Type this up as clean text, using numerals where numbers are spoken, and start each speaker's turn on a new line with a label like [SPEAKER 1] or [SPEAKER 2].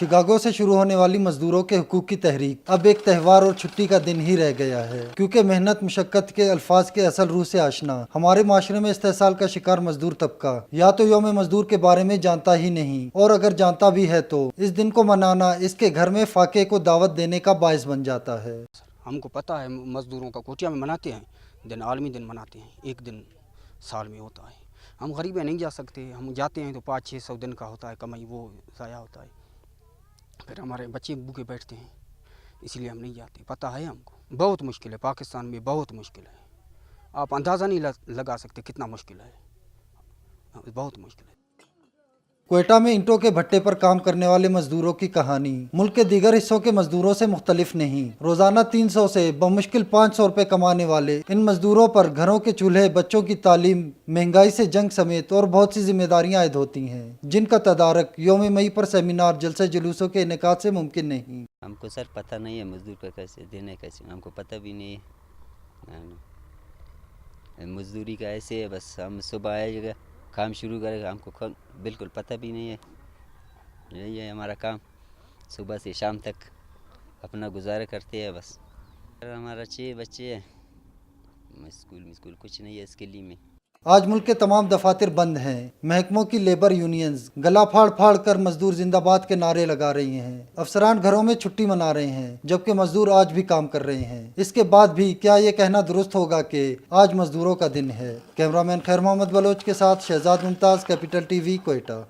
[SPEAKER 1] Chicago से शुरू होने वाली मजदूरों के हुकूक की तहरीक अब एक त्यौहार और छुट्टी का दिन ही रह गया है, क्योंकि मेहनत मुशक्कत के अल्फाज के असल रूह से आशना हमारे माशरे में इस्तेहसाल का शिकार मजदूर तबका या तो यौम मजदूर के बारे में जानता ही नहीं, और अगर जानता भी है तो इस दिन को मनाना इसके घर में फाके को दावत देने का बायस बन जाता है।
[SPEAKER 2] हमको पता है मजदूरों का कोटिया में मनाते हैं दिन, आलमी दिन मनाते हैं, एक दिन साल में होता है। हम गरीबें नहीं जा सकते, हम जाते हैं तो 500-600 दिन का होता है कमाई, वो ज़ाया होता है, फिर हमारे बच्चे भूखे बैठते हैं, इसलिए हम नहीं जाते। पता है हमको बहुत मुश्किल है, पाकिस्तान में बहुत मुश्किल है, आप अंदाज़ा नहीं लगा सकते कितना मुश्किल है, बहुत मुश्किल है।
[SPEAKER 1] क्वेटा में ईंटों के भट्टे पर काम करने वाले मजदूरों की कहानी मुल्क के दीगर हिस्सों के मजदूरों से मुख्तलिफ नहीं। रोजाना 300 से बमुश्किल 500 रुपए कमाने वाले इन मजदूरों पर घरों के चूल्हे, बच्चों की तालीम, महंगाई से जंग समेत और बहुत सी जिम्मेदारियां आयद होती हैं, जिनका तदारक यौम मई पर सेमिनार, जलसे जुलूसों के इनेकाद से मुमकिन नहीं।
[SPEAKER 3] हमको सर पता नहीं है मजदूर का कैसे देने, कैसे हमको पता भी नहीं है। मजदूरी का ऐसे है, बस हम सुबह आएगा काम शुरू करेगा, हमको बिल्कुल पता भी नहीं है। यही है हमारा काम, सुबह से शाम तक अपना गुजारा करते हैं बस। हमारा 6 बच्चे हैं, स्कूल कुछ नहीं है इसके लिए में।
[SPEAKER 1] आज मुल्क के तमाम दफातर बंद हैं। महकमों की लेबर यूनियंस गला फाड़ फाड़ कर मजदूर जिंदाबाद के नारे लगा रही हैं। अफसरान घरों में छुट्टी मना रहे हैं, जबकि मजदूर आज भी काम कर रहे हैं। इसके बाद भी क्या ये कहना दुरुस्त होगा कि आज मजदूरों का दिन है? कैमरामैन खैर मोहम्मद बलोच के साथ शहजाद मुमताज, कैपिटल टीवी, क्वेटा।